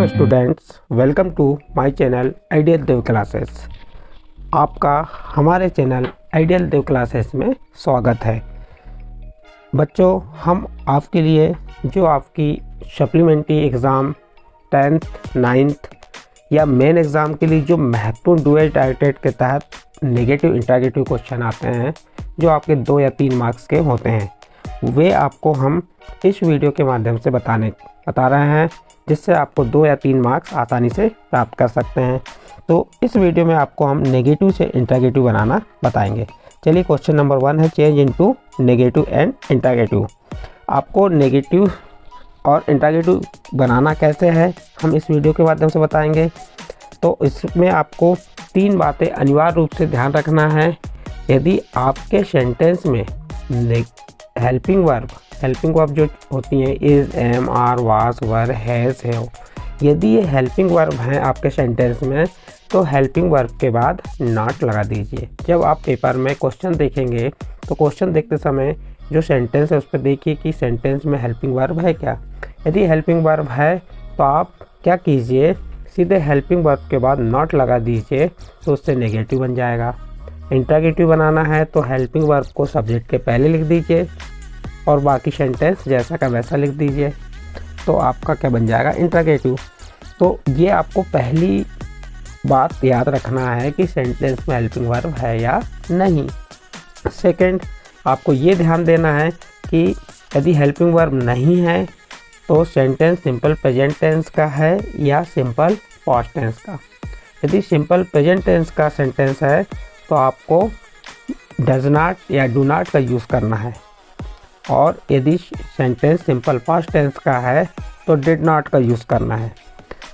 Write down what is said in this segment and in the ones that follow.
Hello students, welcome to my channel ideal Dev classes. आपका हमारे channel ideal Dev classes में स्वागत है। बच्चों, हम आपके लिए जो आपकी सप्लीमेंट्री एग्ज़ाम 10th, 9th या मेन एग्ज़ाम के लिए जो महत्वपूर्ण डुअल टारगेट के तहत नेगेटिव इंटरोगेटिव क्वेश्चन आते हैं, जो आपके 2 या 3 मार्क्स के होते हैं, वे आपको हम इस वीडियो के माध्यम से बता रहे हैं, जिससे आपको 2 या 3 मार्क्स आसानी से प्राप्त कर सकते हैं। तो इस वीडियो में आपको हम नेगेटिव से इंटरोगेटिव बनाना बताएंगे। चलिए, क्वेश्चन नंबर 1 है change into negative and interrogative. आपको नेगेटिव और इंटरोगेटिव बनाना कैसे है, हम इस वीडियो के माध्यम से बताएंगे। तो इसमें आपको 3 बातें अनिवार्य रूप से ध्यान रखना है। यदि आपके सेंटेंस में हेल्पिंग वर्ब जो होती हैं is, am, are, was, were, has, have, यदि ये हेल्पिंग वर्ब हैं आपके सेंटेंस में, तो हेल्पिंग वर्ब के बाद नॉट लगा दीजिए। जब आप पेपर में क्वेश्चन देखेंगे तो क्वेश्चन देखते समय जो सेंटेंस है उस पर देखिए कि सेंटेंस में हेल्पिंग वर्ब है क्या। यदि हेल्पिंग वर्ब है तो आप क्या कीजिए, सीधे हेल्पिंग वर्ब के बाद नॉट लगा दीजिए, तो उससे नेगेटिव बन जाएगा। इंटरोगेटिव बनाना है तो हेल्पिंग वर्ब को सब्जेक्ट के पहले लिख दीजिए और बाकी सेंटेंस जैसा का वैसा लिख दीजिए, तो आपका क्या बन जाएगा, इंटरोगेटिव। तो ये आपको पहली बात याद रखना है कि सेंटेंस में हेल्पिंग वर्ब है या नहीं। सेकंड, आपको ये ध्यान देना है कि यदि हेल्पिंग वर्ब नहीं है तो सेंटेंस सिंपल प्रेजेंट टेंस का है या सिंपल पास्ट टेंस का। यदि सिंपल प्रेजेंट टेंस का सेंटेंस है तो आपको डज नॉट या डू नॉट का यूज़ करना है, और यदि सेंटेंस सिंपल पास्ट टेंस का है तो डिड नॉट का यूज़ करना है।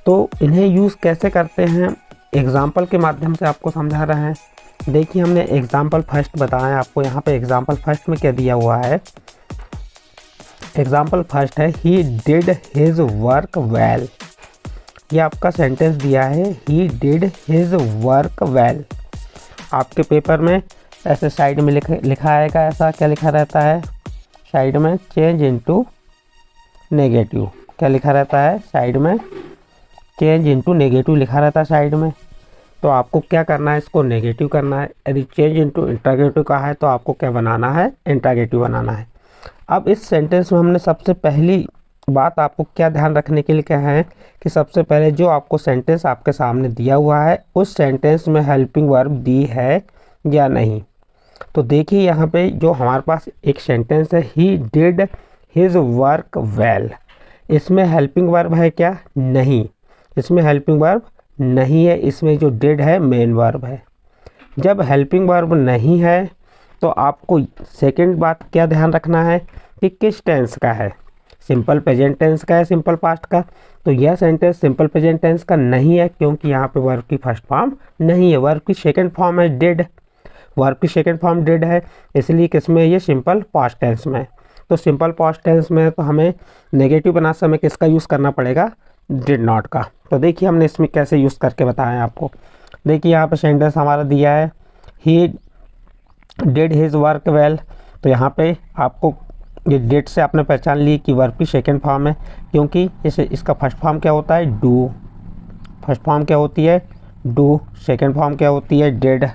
तो इन्हें यूज़ कैसे करते हैं, एग्जाम्पल के माध्यम से आपको समझा रहे हैं। देखिए, हमने एग्जाम्पल फर्स्ट बताया आपको। यहाँ पे एग्जाम्पल फर्स्ट में क्या दिया हुआ है, एग्जाम्पल फर्स्ट है he did his work well. ये आपका सेंटेंस दिया है, he did his work well. आपके पेपर में ऐसे साइड में लिखा आएगा, ऐसा क्या लिखा रहता है साइड में, चेंज इनटू नेगेटिव। क्या लिखा रहता है साइड में, चेंज इनटू नेगेटिव लिखा रहता है साइड में। तो आपको क्या करना है, इसको नेगेटिव करना है। यदि चेंज इनटू इंटरोगेटिव का है तो आपको क्या बनाना है, इंटरोगेटिव बनाना है। अब इस सेंटेंस में हमने सबसे पहली बात आपको क्या ध्यान रखने के लिए क्या है कि सबसे पहले जो आपको सेंटेंस आपके सामने दिया हुआ है उस सेंटेंस में हेल्पिंग वर्ब दी है या नहीं। तो देखिए, यहाँ पे जो हमारे पास एक सेंटेंस है, he did his work well, इसमें हेल्पिंग वर्ब है क्या, नहीं, इसमें हेल्पिंग वर्ब नहीं है। इसमें जो डिड है मेन वर्ब है। जब हेल्पिंग वर्ब नहीं है तो आपको सेकंड बात क्या ध्यान रखना है कि किस टेंस का है, सिंपल प्रेजेंट टेंस का है, सिंपल पास्ट का। तो यह सेंटेंस सिंपल प्रेजेंट टेंस का नहीं है, क्योंकि यहाँ पे वर्ब की फर्स्ट फॉर्म नहीं है, वर्ब की सेकंड फॉर्म है डिड। वर्ब की सेकंड फॉर्म डिड है, इसलिए किसमें, ये सिंपल पास्ट टेंस में। तो सिंपल पास्ट टेंस में तो हमें नेगेटिव बनाते समय किसका यूज़ करना पड़ेगा, डिड नॉट का। तो देखिए, हमने इसमें कैसे यूज़ करके बताया आपको। देखिए, यहाँ पे सेंटेंस हमारा दिया है, he did his work well. तो यहाँ पे आपको ये डिड से आपने पहचान ली कि वर्ब की सेकंड फॉर्म है, क्योंकि इसका फर्स्ट फॉर्म क्या होता है, डू। फर्स्ट फॉर्म क्या होती है, डू। सेकंड फॉर्म क्या होती है, डिड।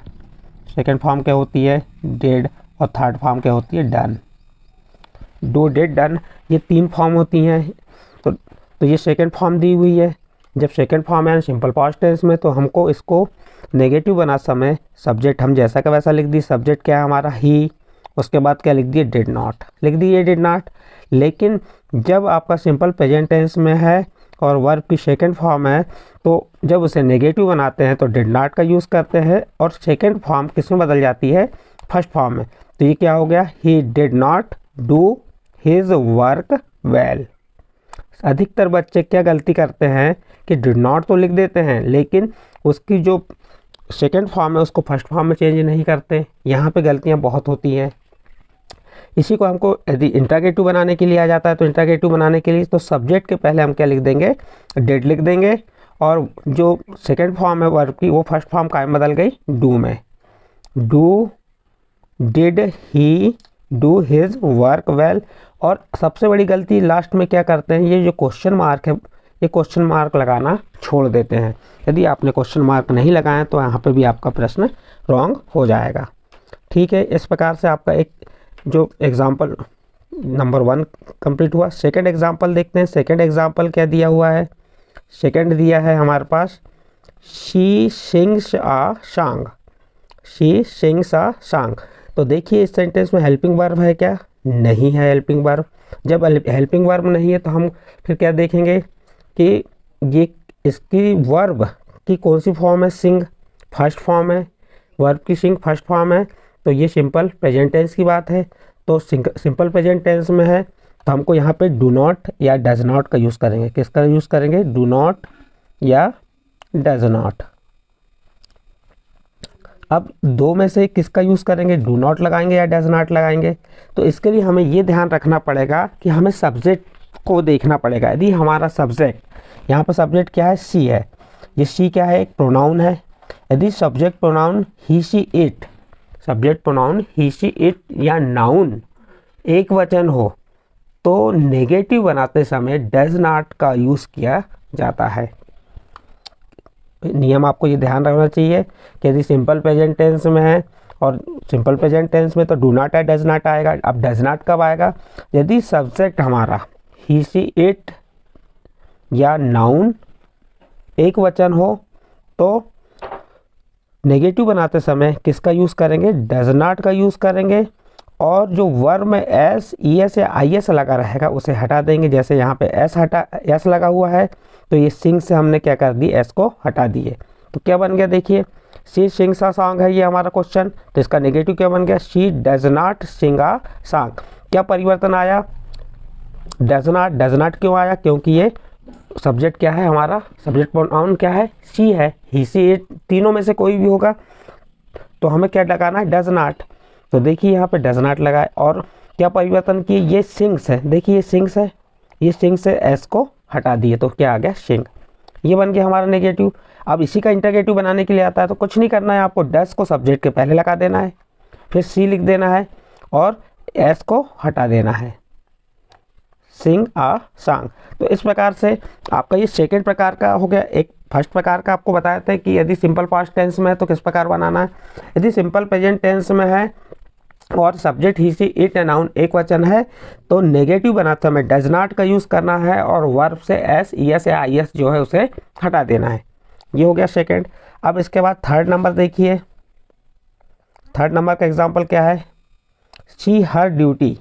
सेकंड फॉर्म क्या होती है, डिड। और थर्ड फॉर्म क्या होती है, डन। डू, डिड, डन, ये 3 फॉर्म होती हैं। तो ये सेकंड फॉर्म दी हुई है। जब सेकंड फॉर्म है सिंपल पास्ट टेंस में, तो हमको इसको नेगेटिव बना समय सब्जेक्ट हम जैसा का वैसा लिख दी। सब्जेक्ट क्या है हमारा, ही, उसके बाद क्या लिख दिए, डिड नॉट, लिख दिए डिड नॉट। लेकिन जब आपका सिंपल प्रेजेंट टेंस में है और वर्ब की सेकंड फॉर्म है, तो जब उसे नेगेटिव बनाते हैं तो डिड नॉट का यूज़ करते हैं, और सेकंड फॉर्म किस में बदल जाती है, फर्स्ट फॉर्म में। तो ये क्या हो गया, he did not do his work well. अधिकतर बच्चे क्या गलती करते हैं कि डिड नॉट तो लिख देते हैं, लेकिन उसकी जो सेकंड फॉर्म है उसको फर्स्ट फॉर्म में चेंज नहीं करते। यहाँ पे गलतियाँ बहुत होती हैं। इसी को हमको यदि इंटरोगेटिव बनाने के लिए आ जाता है, तो इंटरोगेटिव बनाने के लिए तो सब्जेक्ट के पहले हम क्या लिख देंगे, डिड लिख देंगे, और जो सेकंड फॉर्म है वर्ब की वो फर्स्ट फॉर्म कायम बदल गई डू में। Do, did he do his work well. और सबसे बड़ी गलती लास्ट में क्या करते हैं, ये जो क्वेश्चन मार्क है ये क्वेश्चन मार्क लगाना छोड़ देते हैं। यदि आपने क्वेश्चन मार्क नहीं लगाया तो यहाँ पे भी आपका प्रश्न रॉन्ग हो जाएगा। ठीक है, इस प्रकार से आपका एक जो एग्जाम्पल नंबर 1 कंप्लीट हुआ। सेकंड एग्जाम्पल देखते हैं। सेकंड एग्जाम्पल क्या दिया हुआ है? सेकंड दिया है हमारे पास she sings a song. She sings a song. तो देखिए इस सेंटेंस में हेल्पिंग वर्ब है क्या? नहीं है हेल्पिंग वर्ब। जब हेल्पिंग वर्ब नहीं है तो हम फिर क्या देखेंगे कि ये इसकी वर्ब की कौन सी फॉर्म है? सिंग फर्स्ट फॉर्म है, वर्ब की सिंग फर्स्ट फॉर्म है, तो ये सिंपल प्रेजेंट टेंस की बात है। तो सिंपल प्रेजेंट टेंस में है तो हमको यहाँ पे डू नॉट या डज नॉट का यूज़ करेंगे। किसका यूज़ करेंगे? डू नॉट या डज नॉट। अब दो में से किसका यूज़ करेंगे? डू नॉट लगाएंगे या डज नॉट लगाएंगे? तो इसके लिए हमें ये ध्यान रखना पड़ेगा कि हमें सब्जेक्ट को देखना पड़ेगा। यदि हमारा सब्जेक्ट यहाँ पर सब्जेक्ट क्या है? सी है। ये सी क्या है? एक प्रोनाउन है। यदि subject pronoun he see it, subject pronoun he see it या नाउन एक वचन हो तो नेगेटिव बनाते समय डज नॉट का यूज़ किया जाता है। नियम आपको ये ध्यान रखना चाहिए कि यदि सिंपल प्रेजेंट टेंस में है और सिंपल प्रेजेंट टेंस में तो डू नॉट या डज नॉट आएगा। अब डज नॉट कब आएगा? यदि सब्जेक्ट हमारा ही सी इट या नाउन एक वचन हो तो नेगेटिव बनाते समय किसका यूज़ करेंगे? डज नॉट का यूज़ करेंगे। और जो वर्ब में एस, ई एस या आई एस लगा रहेगा उसे हटा देंगे। जैसे यहाँ पे एस लगा हुआ है तो ये सिंग से हमने क्या कर दी? एस को हटा दिए। तो क्या बन गया? देखिए शी सिंग्स अ सॉन्ग है ये हमारा क्वेश्चन, तो इसका नेगेटिव क्या बन गया? She does not sing a song. क्या परिवर्तन आया? डज नॉट क्यों आया? क्योंकि ये सब्जेक्ट क्या है हमारा? सब्जेक्ट प्रोनाउन क्या है? शी है। ही सी इट तीनों में से कोई भी होगा तो हमें क्या लगाना है? Does not. तो देखिए यहाँ पे डज नॉट लगा है। और क्या परिवर्तन किए? ये सिंग्स है। देखिए ये सिंग्स है, ये सिंग से एस को हटा दिए तो क्या आ गया? सिंग। ये बन गया हमारा नेगेटिव। अब इसी का इंटरगेटिव बनाने के लिए आता है तो कुछ नहीं करना है आपको, डज को सब्जेक्ट के पहले लगा देना है, फिर सी लिख देना है और एस को हटा देना है। सिंग आ सॉन्ग। तो इस प्रकार से आपका ये सेकेंड प्रकार का हो गया। एक फर्स्ट प्रकार का आपको बताया था कि यदि सिंपल पास्ट टेंस में है तो किस प्रकार बनाना है। यदि सिंपल प्रेजेंट टेंस में है और सब्जेक्ट ही सी इट या नाउन एक वचन है तो नेगेटिव बनाते समय डज नॉट का यूज़ करना है और वर्ब से एस, ई एस या आई एस जो है उसे हटा देना है। ये हो गया सेकेंड। अब इसके बाद थर्ड नंबर देखिए। थर्ड नंबर का एग्जाम्पल क्या है? She her duty.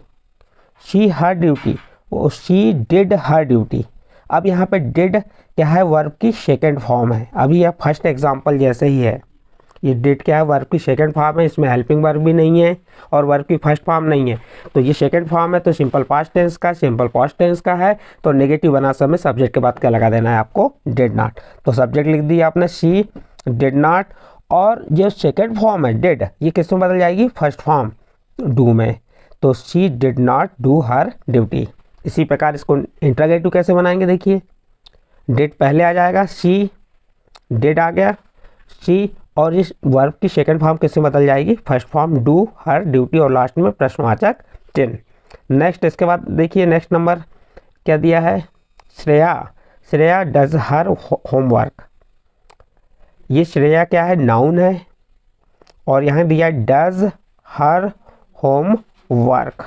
She her duty, वो शी डिड हर ड्यूटी। अब यहाँ पे डिड क्या है? वर्ब की सेकेंड फॉर्म है। अभी यह फर्स्ट एग्जाम्पल जैसे ही है। ये डिड क्या है? वर्ब की सेकंड फॉर्म है। इसमें हेल्पिंग वर्ब भी नहीं है और वर्ब की फर्स्ट फॉर्म नहीं है। तो ये सेकंड फॉर्म है तो सिंपल पास्ट टेंस का, सिंपल पास्ट टेंस का है तो नेगेटिव बना समय सब्जेक्ट के बाद क्या लगा देना है आपको? Did not. तो सब्जेक्ट लिख दिया आपने शी डिड नॉट। और जो सेकंड फॉर्म है डिड, ये किस में बदल जाएगी? फर्स्ट फॉर्म डू में। तो she did not do her duty. इसी प्रकार इसको इंटरगेटिव कैसे बनाएंगे? देखिए डिड पहले आ जाएगा, शी डिड आ गया, शी और इस वर्ब की सेकंड फॉर्म किससे बदल जाएगी? First form do her duty और लास्ट में प्रश्नवाचक चिन्ह। नेक्स्ट इसके बाद देखिए नेक्स्ट नंबर क्या दिया है? Shreya. Shreya does her homework. ये श्रेया क्या है? नाउन है और यहाँ दिया डज हर होमवर्क।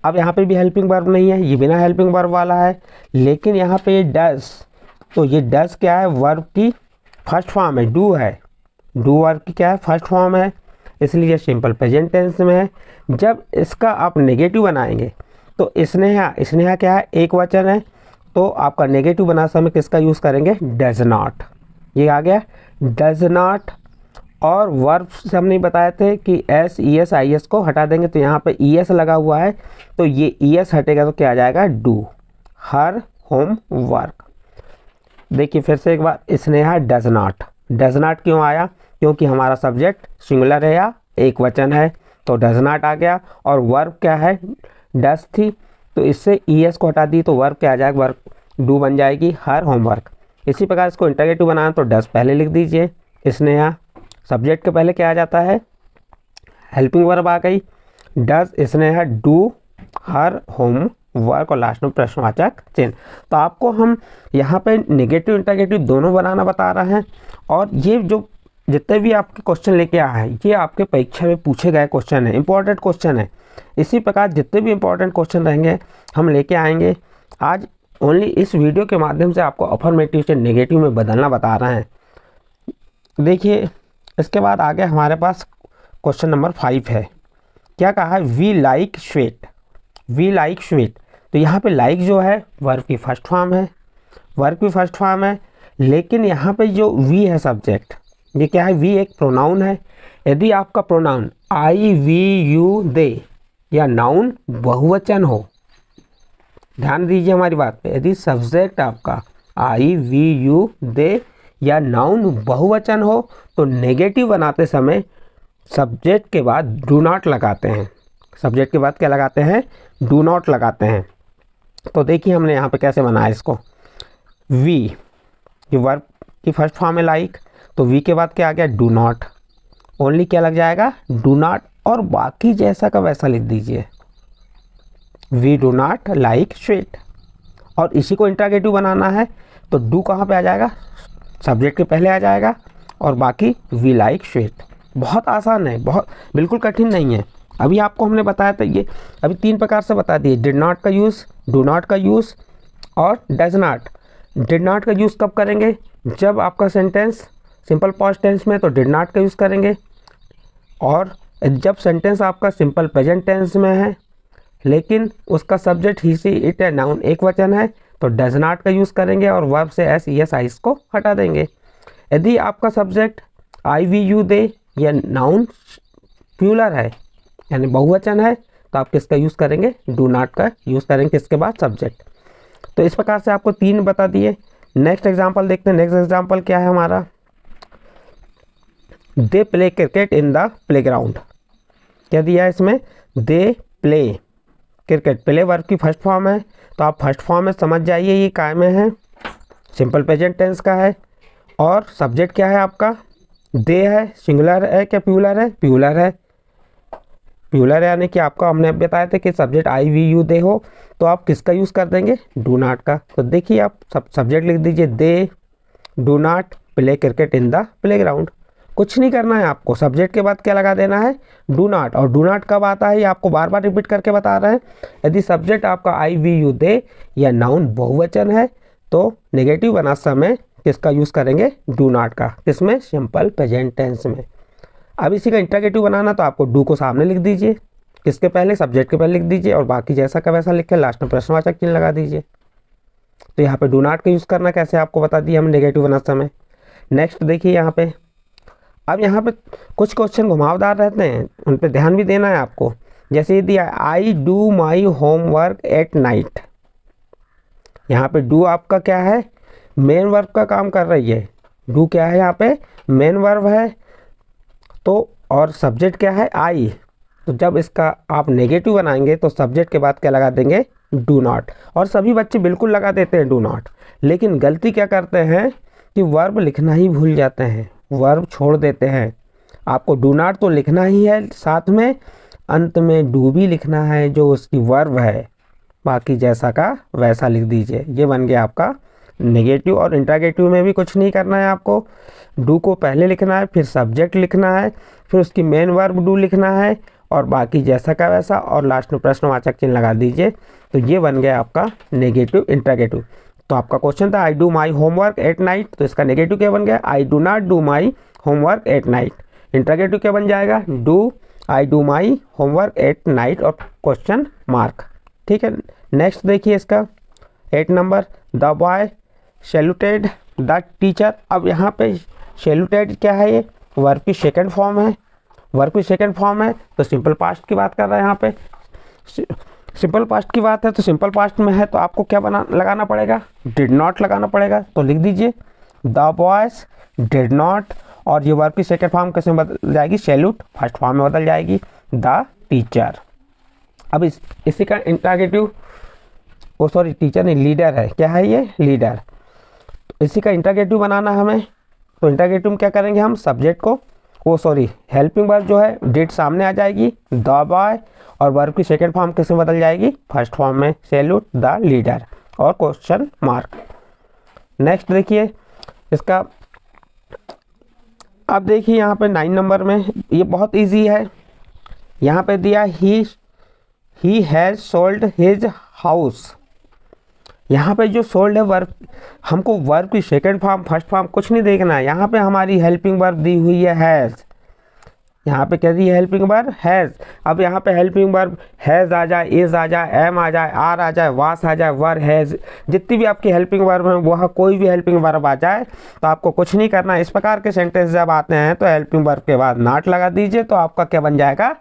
अब यहाँ पे भी हेल्पिंग वर्ब नहीं है, ये बिना हेल्पिंग वर्ब वाला है, लेकिन यहाँ पे ये डज, तो ये डज क्या है? वर्ब की फर्स्ट फॉर्म है, डू है। डू वर्ब की क्या है? फर्स्ट फॉर्म है, इसलिए सिंपल प्रेजेंट टेंस में है। जब इसका आप नेगेटिव बनाएंगे तो स्नेहा, स्नेहा क्या है? एक वचन है तो आपका नेगेटिव बना समय किसका यूज़ करेंगे? Does not. ये आ गया डज नॉट। और वर्ब से हमने बताए थे कि S, E S, I S को हटा देंगे तो यहाँ पे ई एस लगा हुआ है तो ये ई एस हटेगा तो क्या आ जाएगा? Do her homework. देखिए फिर से एक बार, Sneha does not. Does not क्यों आया? क्योंकि हमारा सब्जेक्ट सिंगुलर है या एक वचन है तो डज नॉट आ गया। और वर्ब क्या है? डज थी तो इससे ई एस को हटा दी तो वर्ब क्या आ जाएगा? वर्ब डू बन जाएगी हर होमवर्क। इसी प्रकार इसको इंटरगेटिव बनाना तो डज पहले लिख दीजिए। स्नेहा सब्जेक्ट के पहले क्या आ जाता है? हेल्पिंग वर्ब आ गई। Does Sneha do her home work और लास्ट में प्रश्नवाचक चिन्ह। तो आपको हम यहाँ पे नेगेटिव इंटरगेटिव दोनों बनाना बता रहे हैं, और ये जो जितने भी आपके क्वेश्चन लेके आए हैं ये आपके परीक्षा में पूछे गए क्वेश्चन है, इंपॉर्टेंट क्वेश्चन है। इसी प्रकार जितने भी इंपॉर्टेंट क्वेश्चन रहेंगे हम लेके आएंगे। आज ओनली इस वीडियो के माध्यम से आपको अफर्मेटिव से नेगेटिव में बदलना बता रहे हैं। देखिए इसके बाद आगे हमारे पास क्वेश्चन नंबर 5 है। क्या कहा है? We like sweet, we like sweet. तो यहाँ पे लाइक जो है वर्ब की फर्स्ट फॉर्म है, वर्ब की फर्स्ट फॉर्म है, लेकिन यहाँ पे जो वी है सब्जेक्ट, ये क्या है? वी एक प्रोनाउन है। यदि आपका pronoun I we you they या नाउन बहुवचन हो, ध्यान दीजिए हमारी बात पे, यदि सब्जेक्ट आपका आई वी यू दे या नाउन बहुवचन हो तो नेगेटिव बनाते समय सब्जेक्ट के बाद डू नॉट लगाते हैं। सब्जेक्ट के बाद क्या लगाते हैं? डू नॉट लगाते हैं। तो देखिए हमने यहाँ पे कैसे बनाया इसको। वी, ये वर्ब की फर्स्ट फॉर्म है लाइक, तो वी के बाद क्या आ गया? Do not. ओनली क्या लग जाएगा? डू नॉट, और बाकी जैसा का वैसा लिख दीजिए, we do not like sweet. और इसी को इंटरगेटिव बनाना है तो डू कहाँ पे आ जाएगा? सब्जेक्ट के पहले आ जाएगा, और बाकी वी लाइक स्वीट। बहुत आसान है, बहुत बिल्कुल कठिन नहीं है। अभी आपको हमने बताया था, ये अभी 3 प्रकार से बता दिए, डिड नॉट का यूज़, डू नॉट का यूज़ और डज नॉट। डिड नॉट का यूज़ कब करेंगे? जब आपका सेंटेंस सिंपल पास्ट टेंस में तो डिड नॉट का यूज़ करेंगे, और जब सेंटेंस आपका सिंपल प्रेजेंट टेंस में है लेकिन उसका सब्जेक्ट ही सी इट है नाउन एक वचन है तो डज नॉट का यूज़ करेंगे, और वर्ब से एस ई एस आई को हटा देंगे। यदि आपका subject I we you they या नाउन प्लूरल है यानी बहुवचन है तो आप किसका यूज़ करेंगे? डू नॉट का यूज़ करेंगे किसके बाद? सब्जेक्ट। तो इस प्रकार से आपको 3 बता दिए। नेक्स्ट एग्जांपल देखते हैं। नेक्स्ट एग्जांपल क्या है हमारा? They play cricket in the playground. क्या दिया है इसमें? They play cricket. Play verb की फर्स्ट फॉर्म है तो आप फर्स्ट फॉर्म में समझ जाइए ये काय में है, सिंपल प्रेजेंट टेंस का है, और सब्जेक्ट क्या है आपका? दे है। सिंगुलर है क्या प्लूरल है? प्लूरल है। प्लूरल यानी कि आपका हमने अब बताया था कि subject I we you they हो तो आप किसका यूज़ कर देंगे? डू नॉट का। तो देखिए आप सब्जेक्ट लिख दीजिए they do not play cricket in the playground. कुछ नहीं करना है आपको, सब्जेक्ट के बाद क्या लगा देना है? Do not. और डू नॉट कब आता है ये आपको बार बार रिपीट करके बता रहे हैं। यदि सब्जेक्ट आपका आई वी यू दे या नाउन बहुवचन है तो नेगेटिव बना समय किसका यूज़ करेंगे? डू नॉट का। किसमें? सिंपल प्रेजेंट टेंस में। अब इसी का इंटरगेटिव बनाना तो आपको डू को सामने लिख दीजिए, किसके पहले? सब्जेक्ट के पहले लिख दीजिए, और बाकी जैसा का वैसा लिख के लास्ट में प्रश्नवाचक चिन्ह लगा दीजिए। तो यहाँ पे डू नॉट का यूज़ करना कैसे आपको बता दिया हम नेगेटिव बनाते समय। नेक्स्ट देखिए यहाँ पे, अब यहाँ पे कुछ क्वेश्चन घुमावदार रहते हैं, उन पर ध्यान भी देना है आपको। जैसे यदि I do my homework at night, यहाँ पे डू आपका क्या है? मेन वर्ब का काम कर रही है। डू क्या है? यहाँ पे मेन वर्ब है। तो और सब्जेक्ट क्या है? आई। तो जब इसका आप नेगेटिव बनाएंगे तो सब्जेक्ट के बाद क्या लगा देंगे? Do not. और सभी बच्चे बिल्कुल लगा देते हैं डू नॉट, लेकिन गलती क्या करते हैं कि वर्ब लिखना ही भूल जाते हैं, वर्ब छोड़ देते हैं। आपको डू नॉट तो लिखना ही है, साथ में अंत में डू भी लिखना है जो उसकी वर्ब है, बाकी जैसा का वैसा लिख दीजिए। ये बन गया आपका नेगेटिव। और इंटरगेटिव में भी कुछ नहीं करना है आपको, डू को पहले लिखना है, फिर सब्जेक्ट लिखना है, फिर उसकी मेन वर्ब डू लिखना है, और बाकी जैसा का वैसा, और लास्ट में प्रश्नवाचक चिन्ह लगा दीजिए। तो ये बन गया आपका नेगेटिव इंटरगेटिव। तो आपका क्वेश्चन था I do my homework at night, तो इसका नेगेटिव क्या बन गया? I do not do my homework at night. Interrogative क्या बन जाएगा? Do I do my homework at night और क्वेश्चन मार्क। ठीक है। नेक्स्ट देखिए इसका 8 number, the boy saluted the teacher. अब यहाँ पे सैल्यूटेड क्या है? ये वर्ब की सेकंड फॉर्म है, वर्ब की सेकंड फॉर्म है तो सिंपल पास्ट की बात कर रहा है। यहाँ पे सिंपल पास्ट की बात है तो सिंपल पास्ट में है तो आपको क्या लगाना पड़ेगा? डिड नॉट लगाना पड़ेगा। तो लिख दीजिए द बॉयज डिड नॉट, और ये वर्ब की सेकंड फॉर्म कैसे बदल जाएगी? सैल्यूट फर्स्ट फॉर्म में बदल जाएगी, द टीचर। अब इसी का इंटरगेटिव, ओ सॉरी टीचर नहीं, लीडर है। क्या है ये? लीडर। तो इसी का इंटरगेटिव बनाना हमें, तो इंटरगेटिव में क्या करेंगे हम? सब्जेक्ट को हेल्पिंग वर्ब जो है डिड सामने आ जाएगी, द बॉय, और वर्ब की सेकंड फॉर्म किस में बदल जाएगी, फर्स्ट फॉर्म में, सैल्यूट द लीडर और क्वेश्चन मार्क। नेक्स्ट देखिए इसका, अब देखिए यहाँ पे 9 नंबर में ये बहुत इजी है। यहाँ पे दिया he has sold his house. यहाँ पे जो सोल्ड है वर्ब, हमको वर्ब की सेकंड फॉर्म फर्स्ट फॉर्म कुछ नहीं देखना है। यहाँ पे हमारी हेल्पिंग वर्ब दी हुई है हैज़। यहाँ पे क्या दी है, हेल्पिंग वर्ब हैज़। अब यहाँ पे हेल्पिंग वर्ब हैज़ आ जाए, इज़ आ जाए, एम आ जाए, आर आ जाए, वास आ जाए, वर हैज़, जितनी भी आपकी हेल्पिंग वर्ब हैं वह कोई भी हेल्पिंग वर्ब आ जाए तो आपको कुछ नहीं करना। इस प्रकार के सेंटेंस जब आते हैं तो हेल्पिंग वर्ब के बाद नॉट लगा दीजिए, तो आपका क्या बन जाएगा,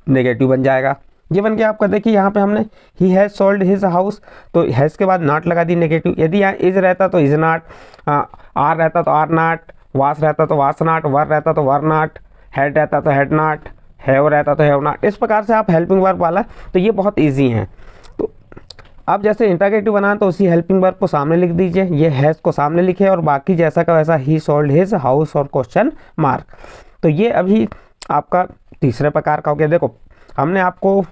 नेगेटिव बन जाएगा। ये बन गया आपका। देखिए यहाँ पे हमने he has sold his house, तो हैज़ के बाद नॉट लगा दी, नेगेटिव। यदि यहाँ इज रहता तो इज नॉट, आर रहता तो आर नॉट, वास रहता तो वास नॉट, वर रहता तो वर नॉट, हेड रहता तो हेड नॉट, हैव रहता तो हैव नॉट। इस प्रकार से आप हेल्पिंग वर्ब वाला, तो ये बहुत ईजी हैं। तो अब जैसे इंटरगेटिव बनाना तो उसी हेल्पिंग वर्ब को सामने लिख दीजिए, ये हैज़ को सामने लिखे और बाकी जैसा का वैसा ही सोल्ड हिज हाउस और क्वेश्चन मार्क। तो ये अभी आपका तीसरे प्रकार का हो गया। देखो हमने आपको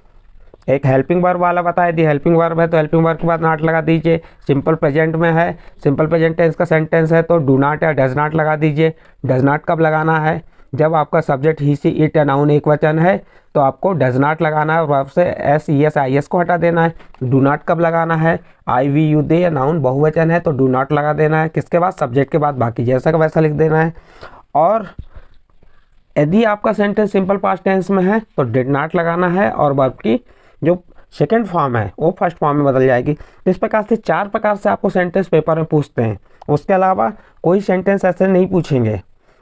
एक हेल्पिंग वर्ब वाला बताया, दी हेल्पिंग वर्ब है तो हेल्पिंग वर्ब के बाद नॉट लगा दीजिए। सिंपल प्रेजेंट में है, सिंपल प्रेजेंट टेंस का सेंटेंस है तो डू नॉट या डज नॉट लगा दीजिए। डज नॉट कब लगाना है, जब आपका सब्जेक्ट ही सी इट या नाउन एक वचन है तो आपको डज नॉट लगाना है, वर्ब से S E S I S को हटा देना है। डू नॉट कब लगाना है, आई वी यू दे या नाउन बहुवचन है तो डू नॉट लगा देना है, किसके बाद, सब्जेक्ट के बाद, बाकी जैसा का वैसा लिख देना है। और यदि आपका सेंटेंस सिंपल पास्ट टेंस में है तो डिड नॉट लगाना है और वर्ब की जो सेकेंड फॉर्म है वो फर्स्ट फॉर्म में बदल जाएगी। इस प्रकार से 4 प्रकार से आपको सेंटेंस पेपर में पूछते हैं, उसके अलावा कोई सेंटेंस ऐसे नहीं पूछेंगे।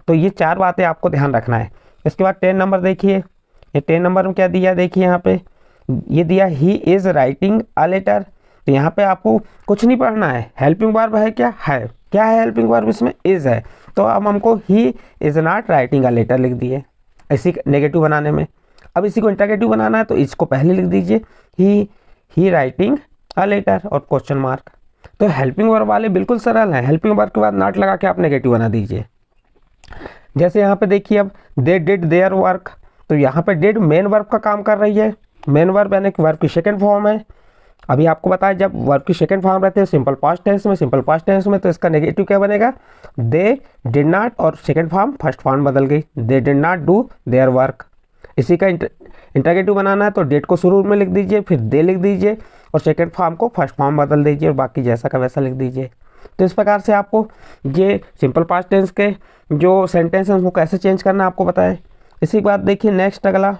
तो ये 4 बातें आपको ध्यान रखना है। इसके बाद 10 नंबर देखिए, ये 10 नंबर में क्या दिया, देखिए यहाँ पे ये दिया he is writing a letter. तो यहाँ पे आपको कुछ नहीं पढ़ना है, हेल्पिंग वर्ब है क्या है हेल्पिंग वर्ब, इसमें इज़ है तो अब हमको he is not writing a letter लिख दिए इसी नेगेटिव बनाने में। अब इसी को इंटरगेटिव बनाना है तो इसको पहले लिख दीजिए, ही राइटिंग अ लेटर और क्वेश्चन मार्क। तो हेल्पिंग वर्ब वाले बिल्कुल सरल हैं, हेल्पिंग वर्ब के बाद नॉट लगा के आप नेगेटिव बना दीजिए। जैसे यहाँ पे देखिए अब दे डिड देयर वर्क, तो यहाँ पे डिड मेन वर्ब का काम कर रही है। मेन वर्ब यानी कि वर्ब की सेकंड फॉर्म है। अभी आपको बताया जब वर्ब की सेकंड फॉर्म रहती है सिंपल पास्ट टेंस में तो इसका नेगेटिव क्या बनेगा, दे डिड नॉट और सेकंड फॉर्म फर्स्ट फॉर्म बदल गई, they did not do their work. इसी का इंटरगेटिव बनाना है तो डेट को शुरू में लिख दीजिए, फिर दे लिख दीजिए और सेकंड फॉर्म को फर्स्ट फॉर्म बदल दीजिए और बाकी जैसा का वैसा लिख दीजिए। तो इस प्रकार से आपको ये सिंपल पास्ट टेंस के जो सेंटेंस हैं उनको कैसे चेंज करना है आपको बताएं। इसी के बाद देखिए नेक्स्ट अगला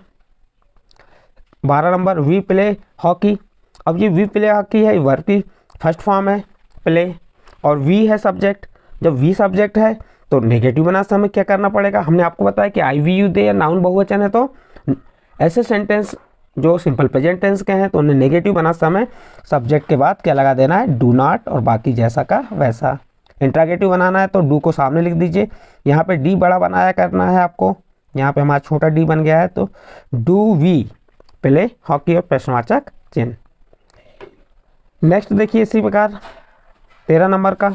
12 नंबर, वी प्ले हॉकी। अब ये वी प्ले हॉकी है, वर्ब की फर्स्ट फॉर्म है प्ले और वी है सब्जेक्ट। जब वी सब्जेक्ट है तो नेगेटिव बनाते समय क्या करना पड़ेगा, हमने आपको बताया कि आई वी यू दे या नाउन बहुवचन है तो ऐसे सेंटेंस जो सिंपल प्रेजेंट टेंस के हैं तो उन्हें नेगेटिव बनाते समय सब्जेक्ट के बाद क्या लगा देना है, डू नॉट और बाकी जैसा का वैसा। इंटरगेटिव बनाना है तो डू को सामने लिख दीजिए, यहाँ पे डी बड़ा बनाया करना है आपको, यहाँ पे हमारा छोटा डी बन गया है तो डू वी प्ले हॉकी और प्रश्नवाचक चिन्ह। नेक्स्ट देखिए इसी प्रकार 13 नंबर का,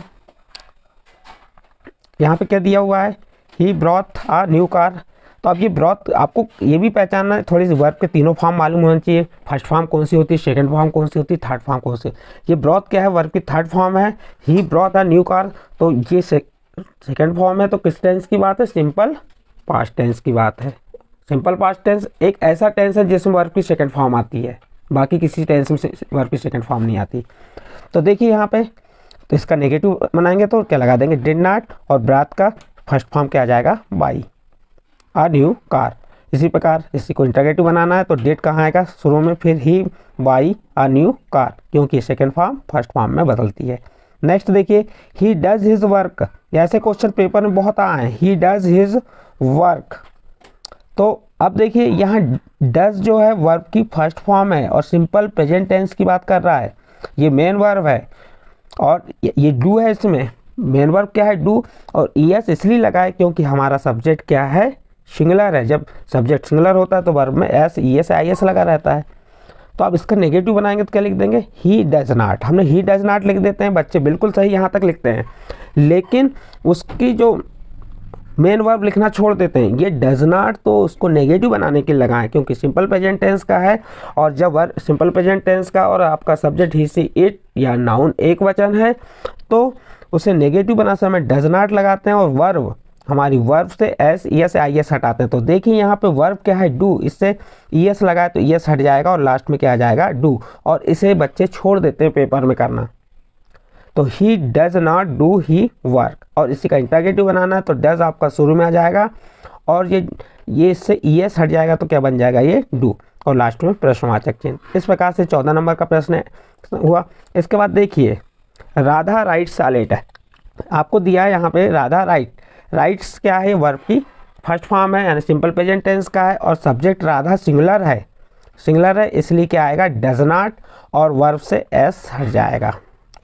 यहाँ पे क्या दिया हुआ है, he brought a new car. तो अब ये ब्रॉट आपको ये भी पहचानना है, थोड़ी सी वर्ब के तीनों फॉर्म मालूम होना चाहिए, फर्स्ट फॉर्म कौन सी होती है, सेकंड फॉर्म कौन सी होती है, थर्ड फॉर्म कौन सी। ये ब्रॉट क्या है, वर्ब की थर्ड फॉर्म है, he brought a new car तो ये सेकंड फॉर्म है तो किस टेंस की बात है, सिंपल पास्ट टेंस की बात है। सिंपल पास्ट टेंस एक ऐसा टेंस है जिसमें वर्ब की सेकंड फॉर्म आती है, बाकी किसी टेंस में वर्ब की सेकंड फॉर्म नहीं आती। तो देखिए यहाँ पे तो इसका नेगेटिव बनाएंगे तो क्या लगा देंगे, डिड नॉट और ब्रॉट का फर्स्ट फॉर्म क्या आ जाएगा, बाई अ न्यू कार। इसी प्रकार इसी को इंटरगेटिव बनाना है तो डिड कहाँ आएगा, शुरू में, फिर ही बाई अ न्यू कार क्योंकि सेकंड फॉर्म फर्स्ट फॉर्म में बदलती है। नेक्स्ट देखिए ही डज हिज वर्क, ऐसे क्वेश्चन पेपर में बहुत आए हैं, ही डज हिज वर्क। तो अब देखिए यहाँ डज जो है वर्ब की फर्स्ट फॉर्म है और सिंपल प्रेजेंट टेंस की बात कर रहा है, ये मेन वर्ब है और ये डू है, इसमें मेन वर्ब क्या है, डू, और ईएस इसलिए लगा है क्योंकि हमारा सब्जेक्ट क्या है, सिंगुलर है। जब सब्जेक्ट सिंगुलर होता है तो वर्ब में S E S I S लगा रहता है। तो अब इसका नेगेटिव बनाएंगे तो क्या लिख देंगे, ही डज नॉट। हमने ही डज नॉट लिख देते हैं, बच्चे बिल्कुल सही यहाँ तक लिखते हैं, लेकिन उसकी जो मेन वर्ब लिखना छोड़ देते हैं। ये डज नॉट तो उसको नेगेटिव बनाने के लिए लगाएं, क्योंकि सिंपल प्रेजेंट टेंस का है, और जब वर्ब सिंपल प्रेजेंट टेंस का और आपका सब्जेक्ट ही सी इट या नाउन एक वचन है तो उसे नेगेटिव बनाने समय डज नॉट लगाते हैं, और वर्ब हमारी वर्ब से S E S I S हटाते हैं। तो देखिए यहाँ पे वर्ब क्या है, डू, इससे ई एस लगाए तो ई एस हट जाएगा और लास्ट में क्या आ जाएगा, डू, और इसे बच्चे छोड़ देते हैं पेपर में करना। तो he does not do he work, और इसी का इंटरोगेटिव बनाना है तो डज आपका शुरू में आ जाएगा और ये इससे ई एस हट जाएगा तो क्या बन जाएगा, ये डू, और लास्ट में प्रश्नवाचक चिन्ह। इस प्रकार से 14 नंबर का प्रश्न हुआ। इसके बाद देखिए राधा राइट्स अ लेटर, आपको दिया है यहाँ पे राधा राइट्स क्या है, वर्ब की फर्स्ट फॉर्म है यानी सिंपल प्रेजेंट टेंस का है, और सब्जेक्ट राधा सिंगुलर है इसलिए क्या आएगा, डज नॉट, और वर्ब से एस हट जाएगा,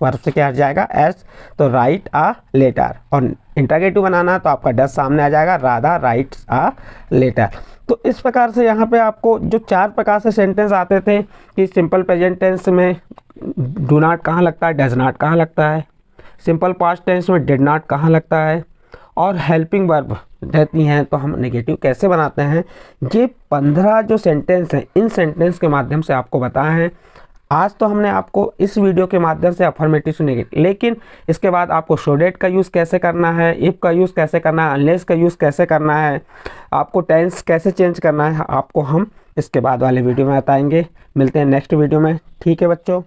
वर्ब से क्या हट जाएगा, एस, तो राइट आ लेटर, और इंटरोगेटिव बनाना तो आपका डज सामने आ जाएगा, राधा राइट्स आ लेटर। तो इस प्रकार से यहाँ पे आपको जो 4 प्रकार से सेंटेंस आते थे कि सिंपल प्रेजेंट टेंस में डू नॉट कहाँ लगता है, डज नॉट कहाँ लगता है, सिंपल पास्ट टेंस में डिड नॉट कहाँ लगता है, और हेल्पिंग वर्ब रहती हैं तो हम नेगेटिव कैसे बनाते हैं। ये 15 जो सेंटेंस हैं इन सेंटेंस के माध्यम से आपको बताए हैं। आज तो हमने आपको इस वीडियो के माध्यम से अफर्मेटिव से नेगेटिव, लेकिन इसके बाद आपको शो डेट का यूज़ कैसे करना है, इफ़ का यूज़ कैसे करना है, अनलेस का यूज़ कैसे करना है, आपको टेंस कैसे चेंज करना है, आपको हम इसके बाद वाले वीडियो में बताएंगे। मिलते हैं नेक्स्ट वीडियो में। ठीक है बच्चों।